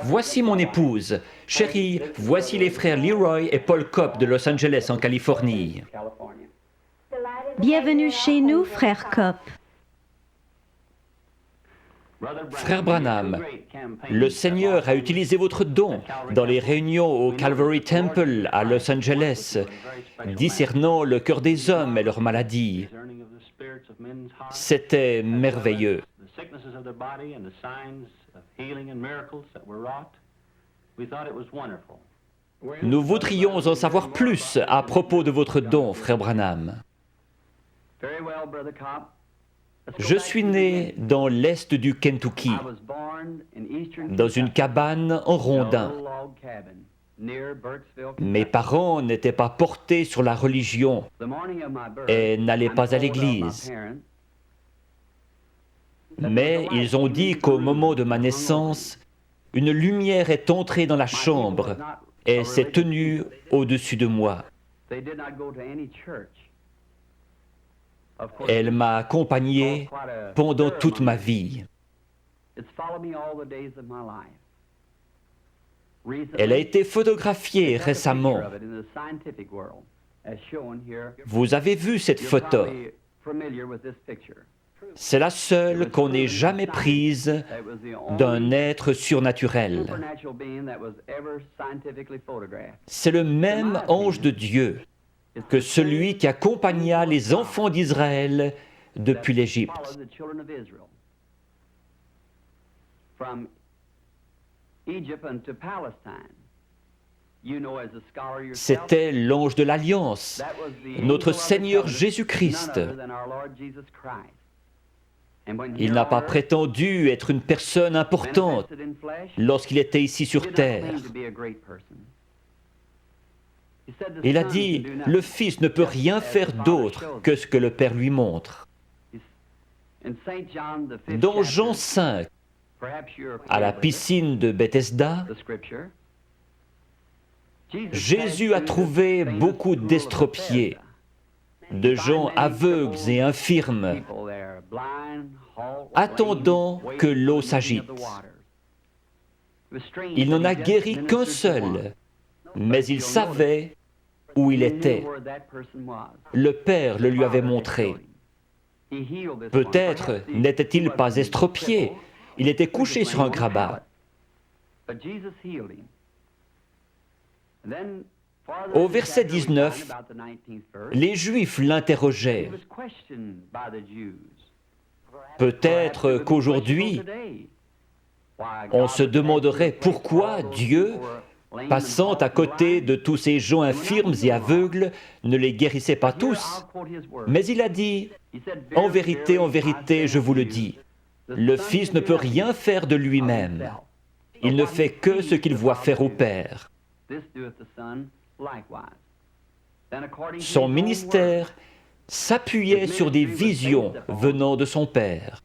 Voici mon épouse. Chérie, voici les frères Leroy et Paul Copp de Los Angeles, en Californie. Bienvenue chez nous, frère Copp. Frère Branham, le Seigneur a utilisé votre don dans les réunions au Calvary Temple à Los Angeles, discernant le cœur des hommes et leurs maladies. C'était merveilleux. Nous voudrions en savoir plus à propos de votre don, frère Branham. Je suis né dans l'est du Kentucky, dans une cabane en rondin. Mes parents n'étaient pas portés sur la religion et n'allaient pas à l'église. Mais ils ont dit qu'au moment de ma naissance, une lumière est entrée dans la chambre et s'est tenue au-dessus de moi. Elle m'a accompagné pendant toute ma vie. Elle a été photographiée récemment. Vous avez vu cette photo. C'est la seule qu'on n'ait jamais prise d'un être surnaturel. C'est le même ange de Dieu que celui qui accompagna les enfants d'Israël depuis l'Égypte. C'était l'ange de l'Alliance, notre Seigneur Jésus-Christ. Il n'a pas prétendu être une personne importante lorsqu'il était ici sur terre. Il a dit, le Fils ne peut rien faire d'autre que ce que le Père lui montre. Dans Jean 5, à la piscine de Bethesda, Jésus a trouvé beaucoup d'estropiés, de gens aveugles et infirmes, attendant que l'eau s'agite. Il n'en a guéri qu'un seul, mais il savait où il était. Le Père le lui avait montré. Peut-être n'était-il pas estropié, il était couché sur un grabat. Au verset 19, les Juifs l'interrogeaient. Peut-être qu'aujourd'hui, on se demanderait pourquoi Dieu, passant à côté de tous ces gens infirmes et aveugles, ne les guérissait pas tous. Mais il a dit, en vérité, je vous le dis, le Fils ne peut rien faire de lui-même. Il ne fait que ce qu'il voit faire au Père. Son ministère s'appuyait sur des visions venant de son Père.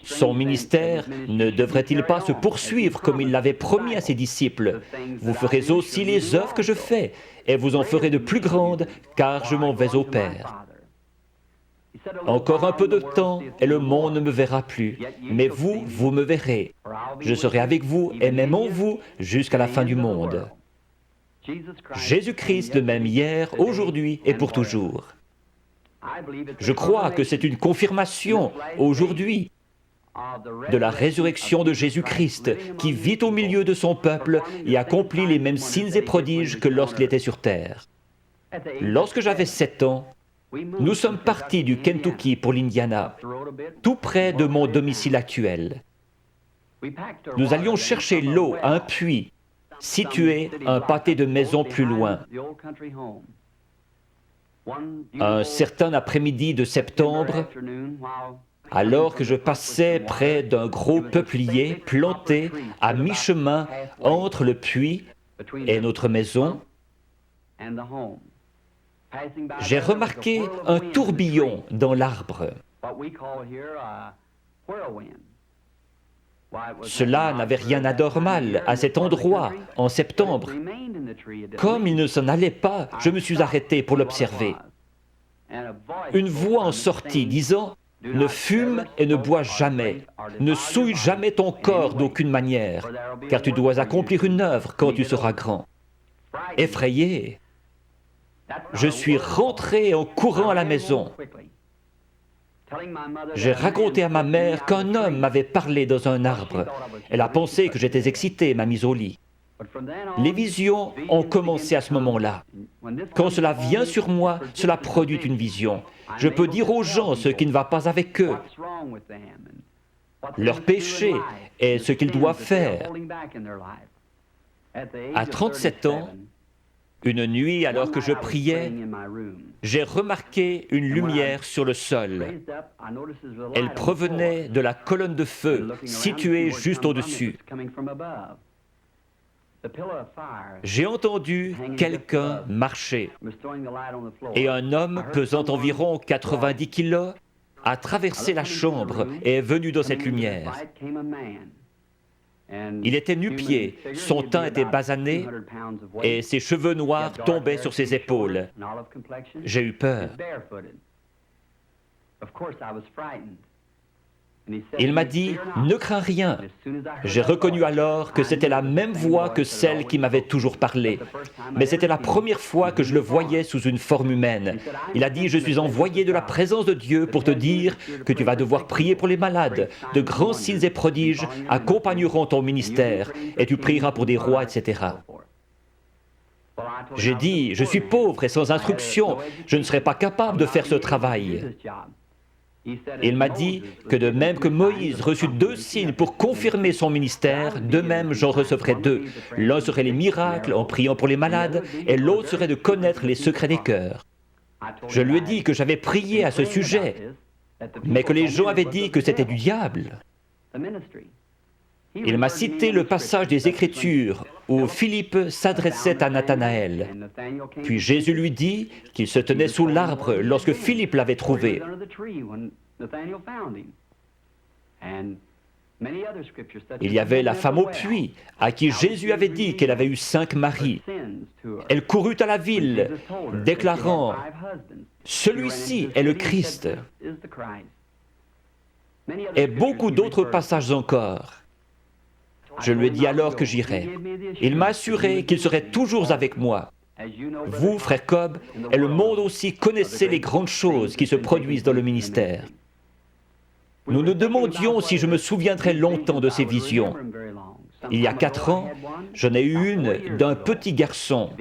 Son ministère ne devrait-il pas se poursuivre comme il l'avait promis à ses disciples? Vous ferez aussi les œuvres que je fais, et vous en ferez de plus grandes, car je m'en vais au Père. Encore un peu de temps, et le monde ne me verra plus, mais vous, vous me verrez. Je serai avec vous, et même en vous, jusqu'à la fin du monde. Jésus-Christ, le même hier, aujourd'hui et pour toujours. Je crois que c'est une confirmation, aujourd'hui, de la résurrection de Jésus-Christ, qui vit au milieu de son peuple et accomplit les mêmes signes et prodiges que lorsqu'il était sur terre. Lorsque j'avais 7 ans, nous sommes partis du Kentucky pour l'Indiana, tout près de mon domicile actuel. Nous allions chercher l'eau à un puits, situé un pâté de maisons plus loin. Un certain après-midi de septembre, alors que je passais près d'un gros peuplier planté à mi-chemin entre le puits et notre maison, j'ai remarqué un tourbillon dans l'arbre. Cela n'avait rien d'anormal à cet endroit en septembre. Comme il ne s'en allait pas, je me suis arrêté pour l'observer. Une voix en sortit disant « Ne fume et ne bois jamais. Ne souille jamais ton corps d'aucune manière, car tu dois accomplir une œuvre quand tu seras grand. » Effrayé, je suis rentré en courant à la maison. J'ai raconté à ma mère qu'un homme m'avait parlé dans un arbre. Elle a pensé que j'étais excité et m'a mis au lit. Les visions ont commencé à ce moment-là. Quand cela vient sur moi, cela produit une vision. Je peux dire aux gens ce qui ne va pas avec eux, leur péché et ce qu'ils doivent faire. À 37 ans, une nuit, alors que je priais, j'ai remarqué une lumière sur le sol. Elle provenait de la colonne de feu située juste au-dessus. J'ai entendu quelqu'un marcher et un homme pesant environ 90 kilos a traversé la chambre et est venu dans cette lumière. Il était nu-pied, son teint était basané et ses cheveux noirs tombaient sur ses épaules. J'ai eu peur. Il m'a dit « Ne crains rien ». J'ai reconnu alors que c'était la même voix que celle qui m'avait toujours parlé. Mais c'était la première fois que je le voyais sous une forme humaine. Il a dit « Je suis envoyé de la présence de Dieu pour te dire que tu vas devoir prier pour les malades. De grands signes et prodiges accompagneront ton ministère et tu prieras pour des rois, etc. » J'ai dit « Je suis pauvre et sans instruction. Je ne serai pas capable de faire ce travail. » Il m'a dit que de même que Moïse reçut 2 signes pour confirmer son ministère, de même j'en recevrai 2. L'un serait les miracles en priant pour les malades et l'autre serait de connaître les secrets des cœurs. Je lui ai dit que j'avais prié à ce sujet, mais que les gens avaient dit que c'était du diable. Il m'a cité le passage des Écritures où Philippe s'adressait à Nathanaël. Puis Jésus lui dit qu'il se tenait sous l'arbre lorsque Philippe l'avait trouvé. Il y avait la femme au puits, à qui Jésus avait dit qu'elle avait eu 5 maris. Elle courut à la ville, déclarant « Celui-ci est le Christ ». Et beaucoup d'autres passages encore. Je lui ai dit alors que j'irais. Il m'a assuré qu'il serait toujours avec moi. Vous, frère Cobb, et le monde aussi connaissez les grandes choses qui se produisent dans le ministère. Nous nous demandions si je me souviendrais longtemps de ces visions. Il y a 4 ans, j'en ai eu une d'un petit garçon,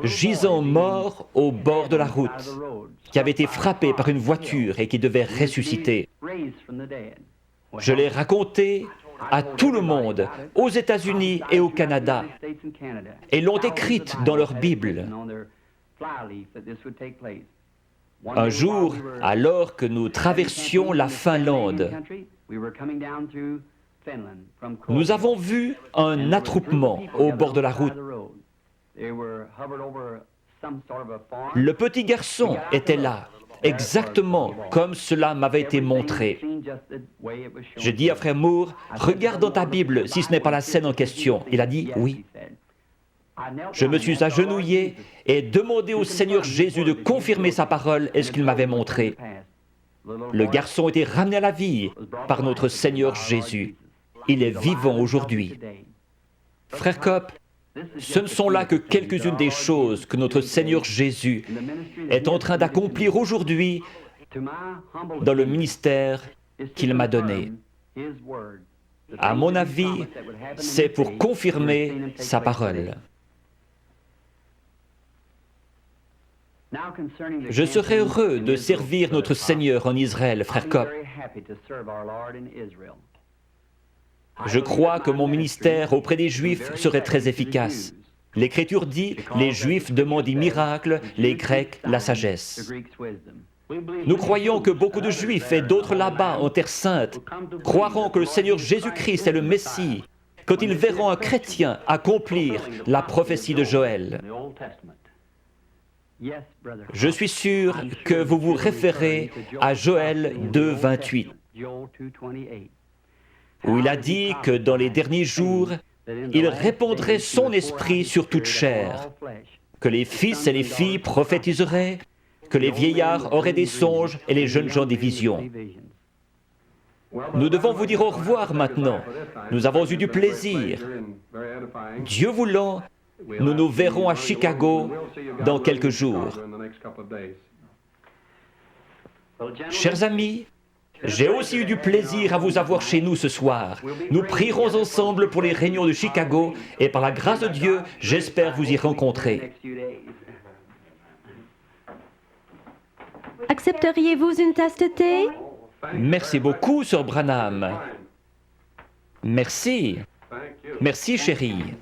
gisant mort au bord de la route, qui avait été frappé par une voiture et qui devait ressusciter. Je l'ai raconté à tout le monde, aux États-Unis et au Canada, et l'ont écrite dans leur Bible. Un jour, alors que nous traversions la Finlande, nous avons vu un attroupement au bord de la route. Le petit garçon était là, exactement comme cela m'avait été montré. J'ai dit à frère Moore, « Regarde dans ta Bible si ce n'est pas la scène en question. » Il a dit « Oui ». Je me suis agenouillé et demandé au Seigneur Jésus de confirmer sa parole et ce qu'il m'avait montré. Le garçon était ramené à la vie par notre Seigneur Jésus. Il est vivant aujourd'hui. Frère Cobb, ce ne sont là que quelques-unes des choses que notre Seigneur Jésus est en train d'accomplir aujourd'hui dans le ministère qu'il m'a donné. À mon avis, c'est pour confirmer sa parole. Je serais heureux de servir notre Seigneur en Israël, frère Cobb. Je crois que mon ministère auprès des Juifs serait très efficace. L'Écriture dit, les Juifs demandent des miracles, les Grecs la sagesse. Nous croyons que beaucoup de Juifs et d'autres là-bas en Terre Sainte croiront que le Seigneur Jésus-Christ est le Messie quand ils verront un chrétien accomplir la prophétie de Joël. Je suis sûr que vous vous référez à Joël 2, 28, où il a dit que dans les derniers jours, il répandrait son esprit sur toute chair, que les fils et les filles prophétiseraient, que les vieillards auraient des songes et les jeunes gens des visions. Nous devons vous dire au revoir maintenant. Nous avons eu du plaisir. Dieu voulant, nous nous verrons à Chicago dans quelques jours. Chers amis, j'ai aussi eu du plaisir à vous avoir chez nous ce soir. Nous prierons ensemble pour les réunions de Chicago et par la grâce de Dieu, j'espère vous y rencontrer. Accepteriez-vous une tasse de thé? Merci beaucoup, Sir Branham. Merci. Merci, chérie.